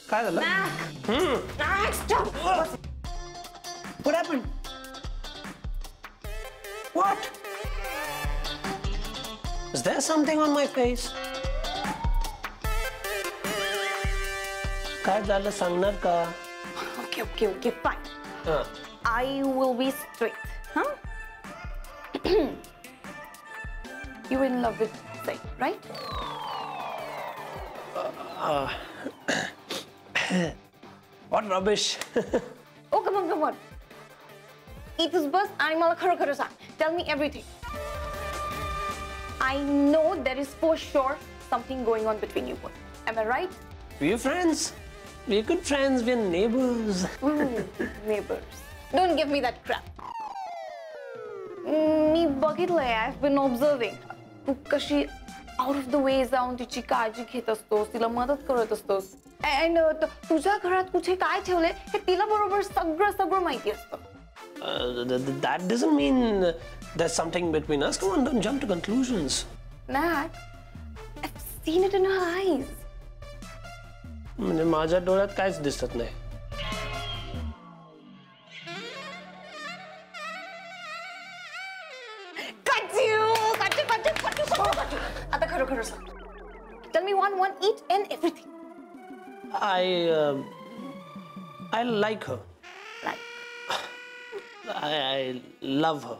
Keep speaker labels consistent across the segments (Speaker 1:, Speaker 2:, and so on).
Speaker 1: काय झालं? What happened? What? Is there something on my face? काय झालं सांगणार का?
Speaker 2: Okay, fine. I will be straight, huh? You in love with Sai, right?
Speaker 1: What rubbish?
Speaker 2: Oh, come on. इथंच बस आणि मला खरं सांग. Tell me everything. I know there is for sure something going on between you both. Am I right?
Speaker 1: We're friends. We're good friends. We're neighbors.
Speaker 2: Neighbors. Don't give me that crap. मी बघितलंय. I've been observing. तू कशी out of the way जाऊन तिची काळजी घेत असतोस, तिला मदत करत असतोस. And तुझ्या घरात कुठे काय ठेवलंय हे तिला बरोबर सगळं माहिती असतं.
Speaker 1: That doesn't mean there's something between us. Come on, don't jump to conclusions.
Speaker 2: Nat, I've seen it in her eyes.
Speaker 1: म्हणजे माझ्या डोळ्यात काहीच दिसत नाही.
Speaker 2: आता खरं सांग. Tell me one each and everything.
Speaker 1: I like her. I love her.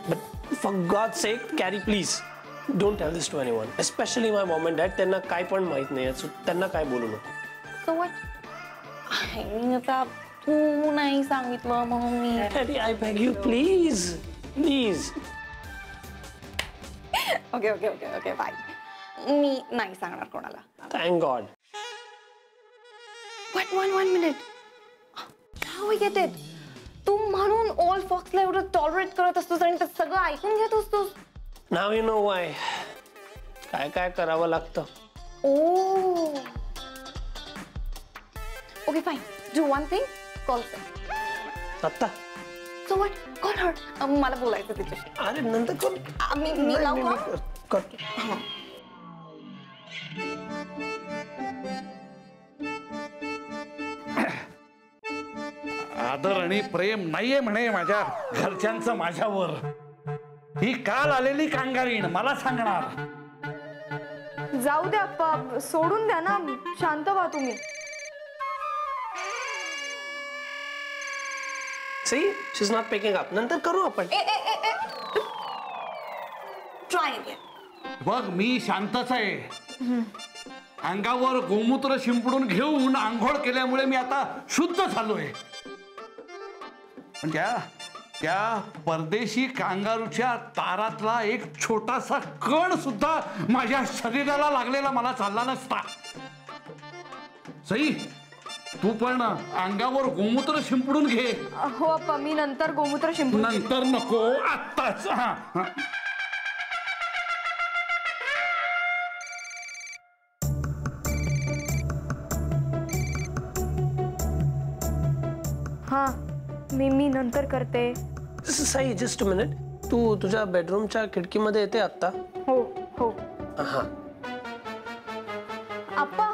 Speaker 1: But for God's sake, Carrie, please don't tell this to anyone, especially my mom and dad. त्यांना काय पण माहित नाही, so त्यांना काय बोलू नको.
Speaker 2: So what? आता तू नाही सांगितलं म्हणून मी.
Speaker 1: Carrie, I beg you, please.
Speaker 2: Okay, fine. मी नाही सांगणार कोणाला.
Speaker 1: Thank God.
Speaker 2: But one minute. How I get it? तू म्हणून all foxला एवढं tolerate करत असतोस आणि ते सगळं ऐकून घेत असतोस.
Speaker 1: Now you know why. काय करावं लागतं.
Speaker 2: Oh. Okay, fine. Do one thing. Call Sai.
Speaker 1: आता?
Speaker 2: So what? Call her. मला बोलायचं तिच्याशी.
Speaker 1: अरे नंतर करू.
Speaker 2: मी लावू का?
Speaker 3: आदर आणि प्रेम नाहीये म्हणे माझ्या घरच्यांचं माझ्यावर. ही काल आलेली कांगारीण मला सांगणार.
Speaker 4: जाऊ द्या अप्पा, सोडून द्या ना, शांत व्हा तुम्ही.
Speaker 1: See, she's not picking up. नंतर करू आपण.
Speaker 2: Try again.
Speaker 3: बघ मी शांतच आहे. अंगावर गोमूत्र शिंपडून घेऊन आंघोळ केल्यामुळे मी आता शुद्ध झालोय. पण त्या परदेशी कांगारूच्या तारातला एक छोटासा कण सुद्धा माझ्या शरीराला लागलेला मला चालला नसता. सई, तू पण अंगावर गोमूत्र शिंपडून घे.
Speaker 4: हो अप्पा, मी नंतर गोमूत्र शिंपडून.
Speaker 3: नंतर नको, आत्ताच.
Speaker 4: हा, मी नंतर करते.
Speaker 1: Sai, just a minute. तू तुझ्या बेडरूमच्या खिडकीमध्ये येते आता?
Speaker 4: हो.
Speaker 1: हा.
Speaker 4: अप्पा,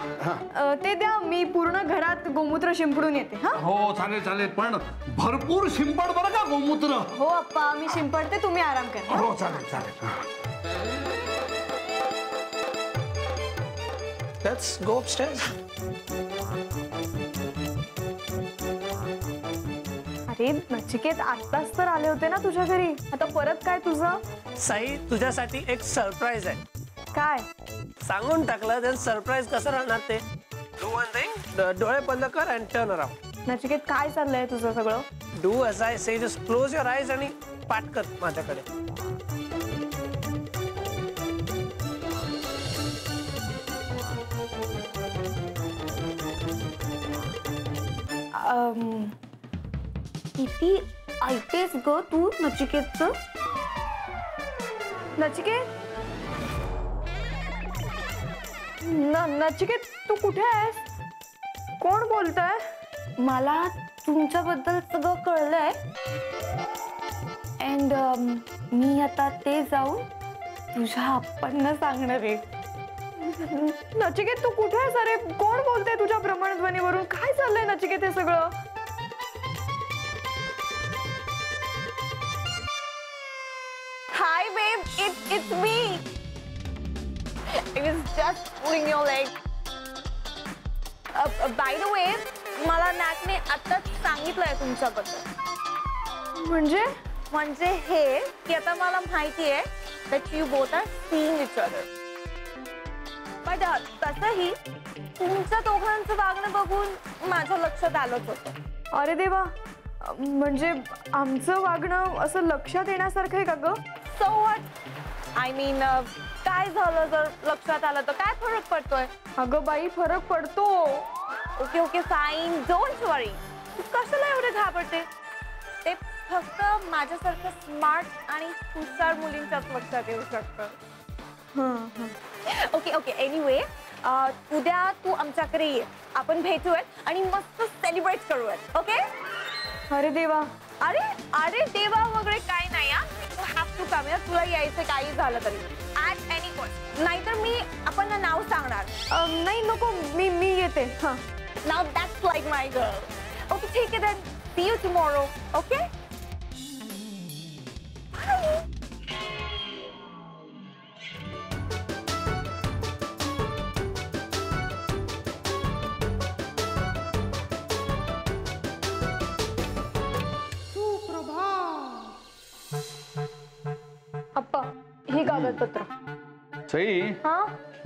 Speaker 4: ते द्या, मी पूर्ण घरात गोमूत्र शिंपडून येते. हा.
Speaker 3: हो चालेल, पण भरपूर शिंपड बरं का गोमूत्र.
Speaker 4: हो अप्पा, मी शिंपडते, तुम्ही आराम करा.
Speaker 3: हो चालेल.
Speaker 1: Let's go upstairs.
Speaker 4: अरे नचिकेत, आत्ताच तर आले होते ना तुझ्या घरी, आता परत काय तुझं?
Speaker 1: साई, तुझ्यासाठी एक सरप्राईज आहे.
Speaker 4: काय?
Speaker 1: सांगून टाकलं तर सरप्राईज कसं राहणार ते. डू वन थिंग, डोळे बंद कर अँड टर्न अराउंड.
Speaker 4: नचिकेत, काय चाललंय तुझं सगळं?
Speaker 1: Do as I say, just close your eyes आणि पाठ कर माझ्याकडे.
Speaker 2: किती ऐकतेस ग तू नचिकेतचं?
Speaker 4: नचिकेत, नचिकेत तू कुठे आहेस? कोण बोलतंय?
Speaker 2: मला तुमच्याबद्दल सगळं कळलंय. अँड मी आता ते जाऊन तुझ्या आप्पांना सांगणार आहे.
Speaker 4: नचिकेत तू कुठे आहेस? अरे कोण बोलतंय तुझ्या भ्रमणध्वनीवरून? काय चाललंय नचिकेत हे सगळं?
Speaker 2: Hi babe, it's me. I was just pulling your leg. By the way, मला नॅकने आताच सांगितलंय तुमच्याबद्दल. म्हणजे हे की आता मला माहिती आहे that you both are seeing each other. But तसंही तुमच्या दोघांचं वागणं बघून माझ्या लक्षात आलंच होतं.
Speaker 4: अरे देवा, म्हणजे आमचं वागणं असं लक्षात येण्यासारखं आहे का ग?
Speaker 2: So what? I mean, काय झालं जर लक्षात आलं तर काय फरक पडतोय?
Speaker 4: अगं बाई, फरक पडतो.
Speaker 2: ओके फाईन, डोंट वरी. तू कशाला एवढे घाबरते? ते फक्त माझ्यासारखं स्मार्ट आणि हुशार मुलींच्याच लक्षात येऊ शकतं. ओके एनिवे, उद्या तू आमच्याकडे ये, आपण भेटूयात आणि मस्त सेलिब्रेट करूयात. ओके?
Speaker 4: अरे देवा.
Speaker 2: अरे देवा वगैरे काय नाही. You have to come. तुला यायचं काही झालं तरी ॲट एनी कॉस्ट. नाहीतर मी आपण नाव सांगणार.
Speaker 4: नाही नको, मी येते. हां.
Speaker 2: Now that's like my girl. Okay, take it then. See you tomorrow. Okay? Bye.
Speaker 4: अप्पा, ही कागदपत्र.
Speaker 3: सई,
Speaker 4: हा?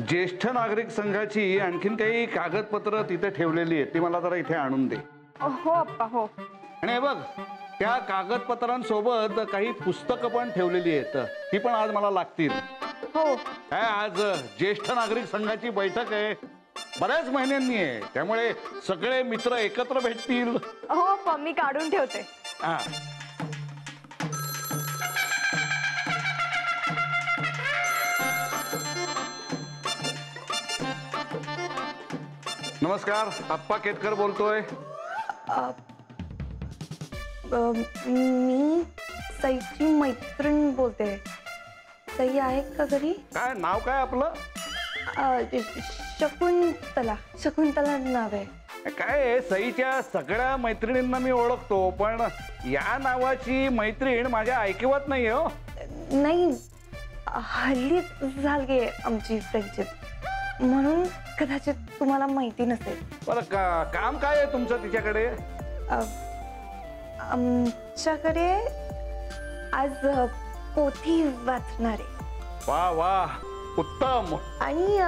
Speaker 3: ज्येष्ठ नागरिक संघाची आणखीन काही कागदपत्र तिथे ठेवलेली आहेत, ती मला जरा इथे आणून दे.
Speaker 4: हो अप्पा, हो.
Speaker 3: आणि हे बघ, त्या कागदपत्रांसोबत काही पुस्तकं पण ठेवलेली आहेत, ती पण आज मला लागतील.
Speaker 4: हो.
Speaker 3: काय आज ज्येष्ठ नागरिक संघाची बैठक आहे, बऱ्याच महिन्यांनी आहे, त्यामुळे सगळे मित्र एकत्र भेटतील.
Speaker 4: हो अप्पा, मी काढून ठेवते.
Speaker 3: हा. नमस्कार, आप्पा केतकर बोलतोय.
Speaker 2: मी सईची मैत्रीण बोलते. सई आहे का घरी?
Speaker 3: काय नाव काय आपलं?
Speaker 2: शकुंतला नाव आहे.
Speaker 3: काय आहे, सईच्या सगळ्या मैत्रिणींना मी ओळखतो, पण या नावाची मैत्रीण माझ्या ऐकिवात नाही हो.
Speaker 2: नाही, हल्ली झाली आमची फ्रेंडशिप, म्हणून कदाचित तुम्हाला माहिती नसेल.
Speaker 3: बरं, काम काय आहे तुमचं तिच्याकडे?
Speaker 2: आमच्याकडे आज पोथी वाचणार आहे.
Speaker 3: वा वा, उत्तम.
Speaker 2: आणि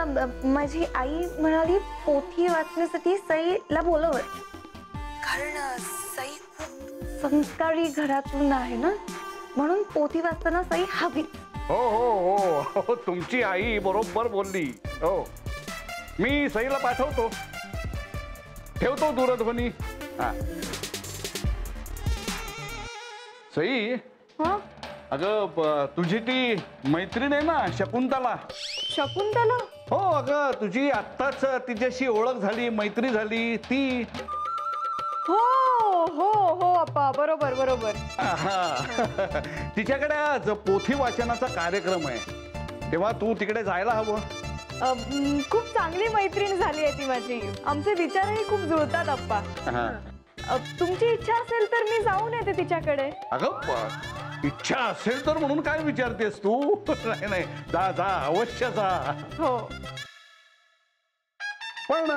Speaker 2: माझी आई म्हणाली पोथी वाचण्यासाठी सईला बोलवत, कारण सई खूप संस्कारी घरातून आहे ना, म्हणून पोथी वाचताना सई हवी.
Speaker 3: हो हो हो हो, तुमची आई बरोबर बोलली. हो, मी सईला पाठवतो, ठेवतो दूरध्वनी. हा. सई, अगं तुझी ती मैत्रीण आहे ना शकुंतला.
Speaker 4: शकुंतला?
Speaker 3: हो अगं, तुझी आत्ताच तिच्याशी ओळख झाली, मैत्री झाली ती.
Speaker 4: हो हो हो अप्पा, बरोबर बरोबर.
Speaker 3: तिच्याकडे आज पोथी वाचनाचा कार्यक्रम आहे, तेव्हा तू तिकडे जायला हवं.
Speaker 4: खूप चांगली मैत्रीण झाली आहे ती माझी. आमचे विचारही खूप जुळतात अप्पा. तुमची इच्छा असेल तर मी जाऊन येते तिच्याकडे.
Speaker 3: अगं, इच्छा असेल तर म्हणून काय विचारतेस तू? नाही नाही, जा जा, अवश्य जा.
Speaker 4: हो.
Speaker 3: पण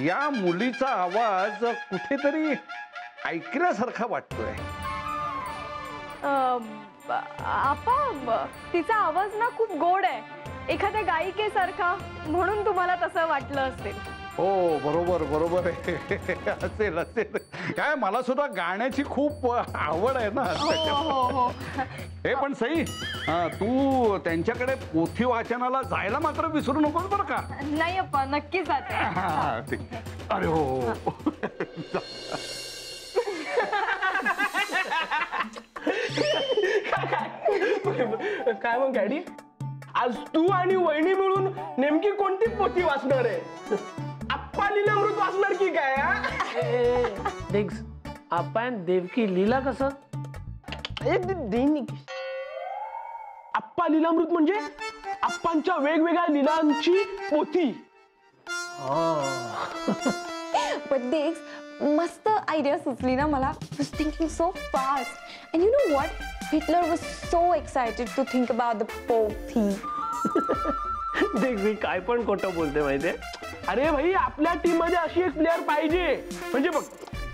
Speaker 3: या मुलीचा आवाज कुठेतरी ऐकण्यासारखा वाटतोय.
Speaker 4: आप्पा, तिचा आवाज ना खूप गोड आहे, एखाद्या गायिकेसारखा, म्हणून तुम्हाला तसं वाटलं असेल.
Speaker 3: हो बरोबर बरोबर आहे. असेल असेल. काय, मला सुद्धा गाण्याची खूप आवड आहे ना.
Speaker 4: हो.
Speaker 3: हे पण सई, तू त्यांच्याकडे पोथी वाचनाला जायला मात्र विसरू नकोस बरं का.
Speaker 4: नाही अप्पा, नक्की जाते.
Speaker 3: अरे हो.
Speaker 1: काय मग डॅडी, आज तू आणि वहिनी मिळून नेमकी कोणती पोथी वाचणार आहे? आप्पा लीलामृत वाचणार की काय? देख, आपण देवकी लीला कसं? आप्पा लीलामृत म्हणजे आप्पांच्या वेगवेगळ्या लिलांची पोथी.
Speaker 2: But Dex, मस्त आयडिया सुचली ना मला. I was thinking so fast. And you know what? Hitler was so excited to think about the poetry.
Speaker 1: देख मी काय पण खोटं बोलते माहितीये. अरे भाई आपल्या टीम मध्ये अशी एक प्लेअर पाहिजे. म्हणजे बघ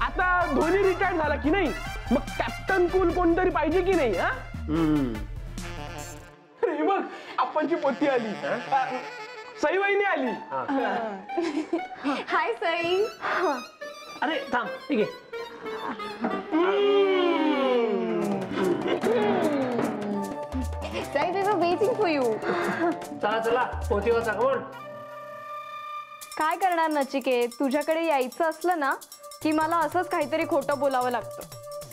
Speaker 1: आता धोनी रिटायर झाला की नाही, मग कॅप्टन कूल कोणतरी पाहिजे की नाही. अरे बघ आप्पांची पोथी आली. सई वहिनी आली.
Speaker 2: Hi, Sai.
Speaker 1: अरे थांब ठीक आहे.
Speaker 2: Sai, we were waiting for you.
Speaker 1: चला चला पोथी वाचा. कोण
Speaker 4: काय करणार नचिकेत, तुझ्याकडे यायचं असलं ना की मला असंच काहीतरी खोटं बोलावं लागतं.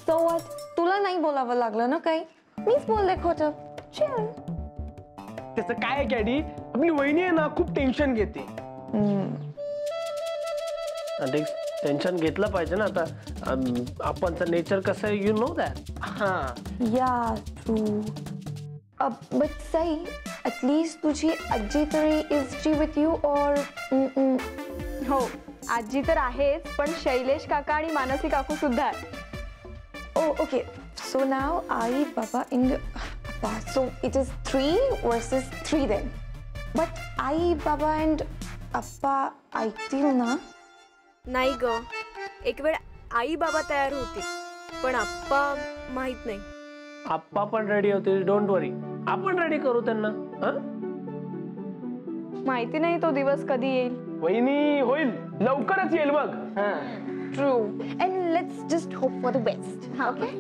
Speaker 2: So what? तुला नाही बोलावं लागलं ना काही. मीच बोलले खोटं. Chill.
Speaker 1: त्याचं काय आहे कॅडी, आपली वहिनी आहे ना खूप टेन्शन घेते. टेन्शन घेतलं पाहिजे ना. आता आपणचं नेचर कसं आहे you know that.
Speaker 2: Yeah, true. But Sai, at least तुझी आजी तरी is she with you or?
Speaker 4: हो आजी तर आहेच, पण शैलेश काका आणि मानसी काकू सुद्धा आहे.
Speaker 2: Oh, okay. So now आई बाबा and Appa. So it is 3 versus 3 then. But आई बाबा and Appa ऐकतील ना?
Speaker 4: नाही ग, एक वेळ आई बाबा तयार होती पण आप्पा माहित नाही.
Speaker 1: आप्पा पण रेडी होतील. डोंट वरी, आपण रेडी करू त्यांना.
Speaker 4: माहिती नाही तो दिवस कधी येईल.
Speaker 1: वहिनी होईल, लवकरच येईल बघ.
Speaker 2: True. And let's just hope for the best. Okay?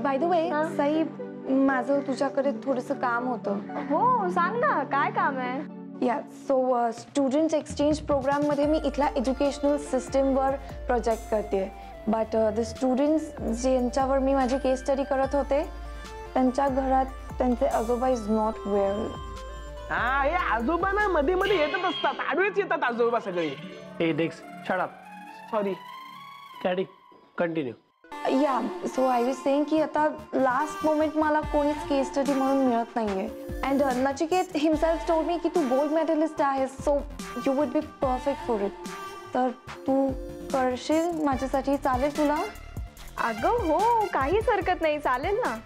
Speaker 2: By the way, Sai, माझं तुझ्याकडे थोडंसं काम होतं.
Speaker 4: हो सांग ना, काय काम आहे?
Speaker 2: Yeah, so students exchange program मध्ये मी इथल्या एज्युकेशनल सिस्टमवर प्रोजेक्ट करते. बट द स्टुडंट्स ज्यांच्यावर मी माझी केस स्टडी करत होते त्यांच्या घरात त्यांचे आजोबा इज नॉट वेल.
Speaker 1: हा हे आजोबा ना मध्ये मध्ये येतच असतात. आडवेच येतात आजोबा सगळे. Hey Dex shut up. Sorry Caddy continue.
Speaker 2: Yeah so I was saying की आता लास्ट मोमेंट मला कोणीच केस स्टडी म्हणून मिळत नाहीये. And Nachiket himself told me की तू गोल्ड मेडलिस्ट आहेस, so you would be perfect for it. तर तू करशील माझ्यासाठी, चालेल तुला?
Speaker 4: अगं हो काहीच हरकत नाही, चालेल ना.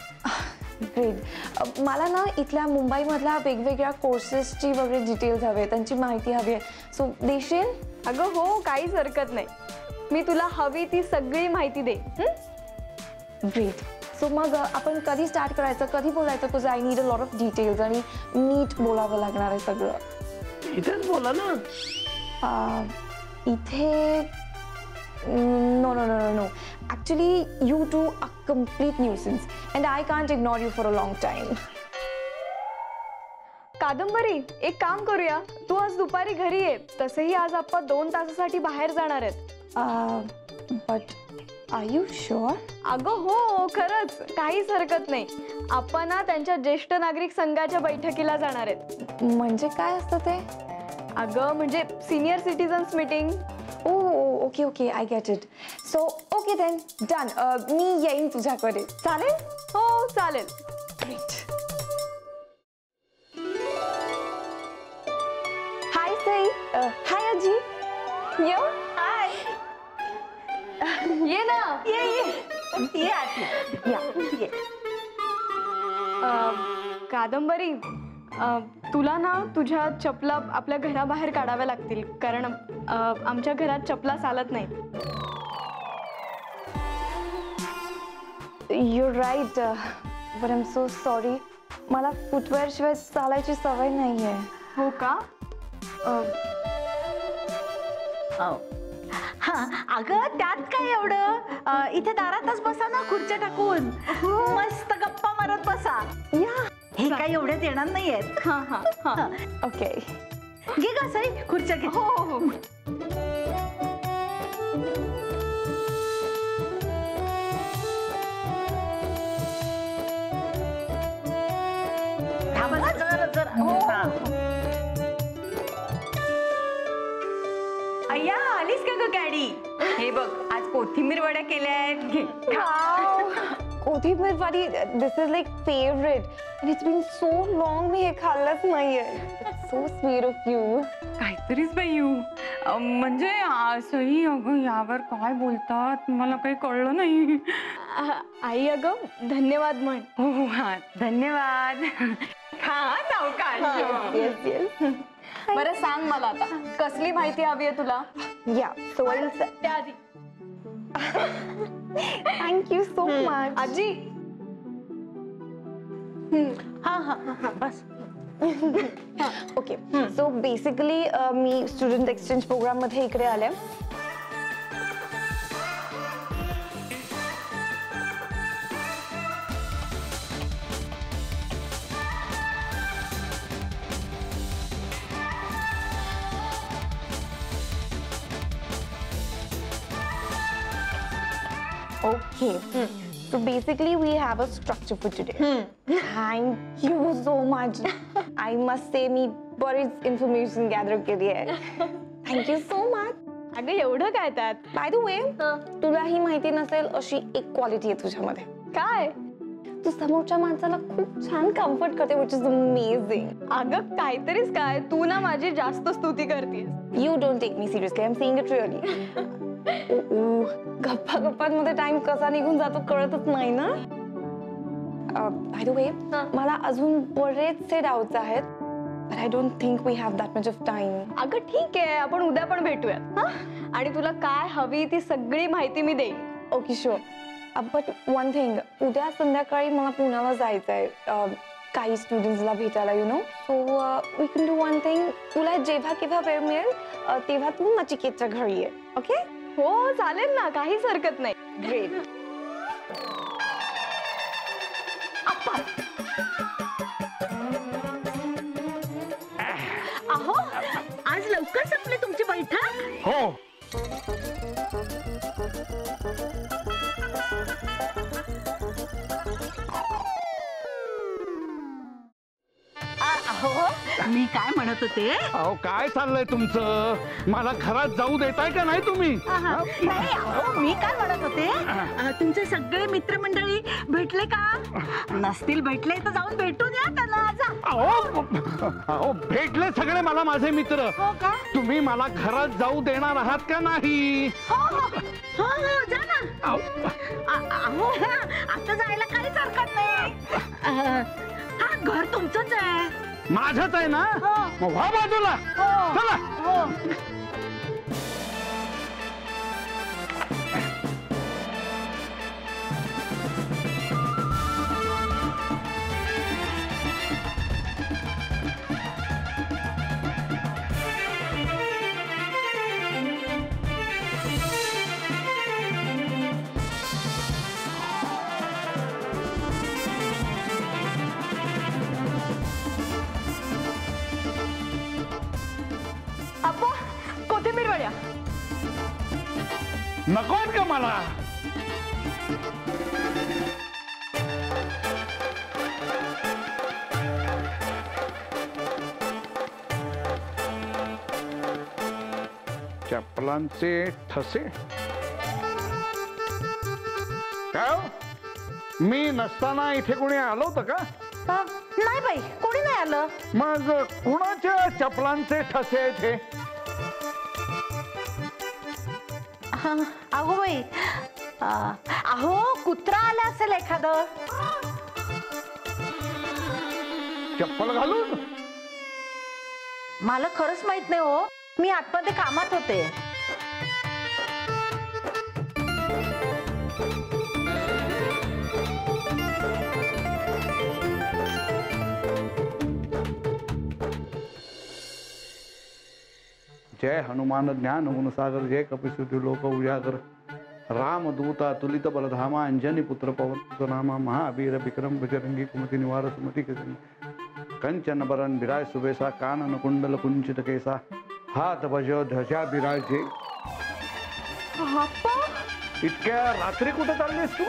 Speaker 2: ग्रेट. मला ना इथल्या मुंबईमधल्या वेगवेगळ्या कोर्सेसची वगैरे डिटेल्स हवे, त्यांची माहिती हवी आहे. सो देशील?
Speaker 4: अगं हो काहीच हरकत नाही, मी तुला हवी ती सगळी माहिती दे.
Speaker 2: ग्रेट. सो मग आपण कधी स्टार्ट करायचं, कधी बोलायचं? तुझं I need a lot of details आणि नीट बोलावं लागणार आहे सगळं.
Speaker 1: इथेच बोला ना.
Speaker 2: इथे no no no no no. Actually you too a complete nuisance and I can't ignore you for a long time.
Speaker 4: Kadambari एक काम करूया, तू आज दुपारी घरी ये. तसंही आज आप्पा 2 तासासाठी बाहेर जाणार आहेत.
Speaker 2: But are you sure?
Speaker 4: अगं हो खरंच काहीच हरकत नाही. आप्पा ना त्यांच्या ज्येष्ठ नागरिक संघाच्या बैठकीला जाणार आहेत.
Speaker 2: म्हणजे काय असतं ते?
Speaker 4: अगं म्हणजे senior citizens meeting.
Speaker 2: Oh okay okay I get it. So okay then done. मी येईन तुझ्याकडे, चालेल?
Speaker 4: हो चालेल.
Speaker 2: ग्रेट. हाय सई. हाय आजी. यो हाय.
Speaker 4: ये ना.
Speaker 2: ये या.
Speaker 4: कादंबरी तुला ना तुझ्या चपला आपल्या घराबाहेर काढाव्या लागतील, कारण आमच्या घरात चपला चालत नाही.
Speaker 2: You right. But I am so sorry. मला फुटवेअर शिवाय चालायची सवय नाही आहे.
Speaker 4: हो का?
Speaker 5: अगं त्यात काय एवढं, इथे दारातच बसा ना खुर्च्या टाकून, मस्त गप्पा मारत बसा.
Speaker 2: या
Speaker 5: हे काय एवढ्यात येणार नाहीयेत.
Speaker 4: हां हां हां.
Speaker 2: ओके.
Speaker 5: घे का सई खुर्च्या घे.
Speaker 4: हो हो.
Speaker 5: थांबा जरा.
Speaker 6: अय्या आलीस का ग कॅडी? हे बघ आज कोथिंबीर वड्या केल्या आहेत, घे.
Speaker 2: कोथिंबीर वाली this is like favourite and it's been so long मी हे खाल्लंच नाहीये. So sweet of you.
Speaker 4: काहीतरीच बाई यू. म्हणजे सई अगं यावर काय बोलतात मला काही कळलं नाही. आई अगं धन्यवाद म्हण. हो हा धन्यवाद. हा सावकाश.
Speaker 2: Yes yes.
Speaker 4: बरं सांग मला आता कसली माहिती हवी आहे तुला.
Speaker 2: या सो
Speaker 4: त्याआधी
Speaker 2: थँक्यू सो मच.
Speaker 4: आजी.
Speaker 5: हा बस.
Speaker 2: ओके सो बेसिकली मी स्टुडंट एक्सचेंज प्रोग्राम मध्ये इकडे आले. Okay. So basically we have a structure for today. Thank you so much. I must say मी बरीच information gather केली आहे. Thank you so much.
Speaker 4: अगं एवढं काय त्यात.
Speaker 2: By the way, तुलाही माहिती नसेल अशी एक क्वालिटी आहे तुझ्यामध्ये.
Speaker 4: काय.
Speaker 2: तू समोरच्या माणसाला खूप छान कम्फर्ट करते which is amazing.
Speaker 4: अगं काहीतरीच काय तू ना माझी जास्त स्तुती करतेस.
Speaker 2: You don't take me seriously. I'm saying it really. गप्पा गप्पांमध्ये टाइम कसा निघून जातो कळतच नाही ना. बाय द वे मला अजून बरेचसे डाऊट्स आहेत but I don't think we have that much of time.
Speaker 4: अगं ठीक आहे आपण उद्या पण भेटूयात हा. आणि तुला काय हवी ती सगळी माहिती मी देईन.
Speaker 2: Okay sure. But one thing उद्या संध्याकाळी मला पुण्याला जायचं आहे काही स्टुडंट्सला भेटायला you know. So we can do one thing. तुला जेव्हा केव्हा वेळ मिळेल तेव्हा तू नचिकेतच्या घरी ये. ओके.
Speaker 4: हो चालेल ना काहीच हरकत नाही.
Speaker 2: ग्रेट.
Speaker 5: अहो आज लवकर संपली तुमची बैठक.
Speaker 3: हो
Speaker 5: अहो मी काय म्हणत होते.
Speaker 3: अहो काय चाललंय तुमचं. मला घरात जाऊ देताय का नाही तुम्ही.
Speaker 5: नाही अहो मी काय म्हणत होते तुमचे सगळे मित्रमंडळी भेटले का. नसतील भेटले तर जाऊन भेटून या त्यांना.
Speaker 3: अहो भेटले सगळे मला माझे मित्र.
Speaker 5: हो का.
Speaker 3: तुम्ही मला घरात जाऊ देणार आहात का नाही.
Speaker 5: हो हो हो हो जा ना. अहो आता जायला काहीच हरकत नाही. हा घर तुमचंच आहे.
Speaker 3: माझंच आहे ना. मग व्हा बाजूला. चला.
Speaker 4: अप्पा कोथिंबीर वड्या.
Speaker 3: नको आहेत का मला. चपलांचे ठसे. काय हो? मी नसताना इथे कोणी आलं होतं का.
Speaker 5: नाही बाई कोणी नाही आलं.
Speaker 3: मग कुणाच्या चपलांचे ठसे आहेत हे.
Speaker 5: अहो बाई अहो कुत्रा आला असेल एखादं.
Speaker 3: चप्पल घालून.
Speaker 5: मला खरंच माहित नाही हो. मी आतमध्ये कामात होते.
Speaker 3: जय हनुमान ज्ञान गुणसागर जय कपिसुती लोक उजागर रामदूता तुलित बलधामा अंजनी पुत्र पवन नामा महावीर विक्रम बजरंगी कुमति निवार सुमति कंचन बरन विराज सुबेसा कानन कुंडल कुंचित केसा हात भज ध्वजा विराजे. इतक्या रात्री कुठे चाललीस तू.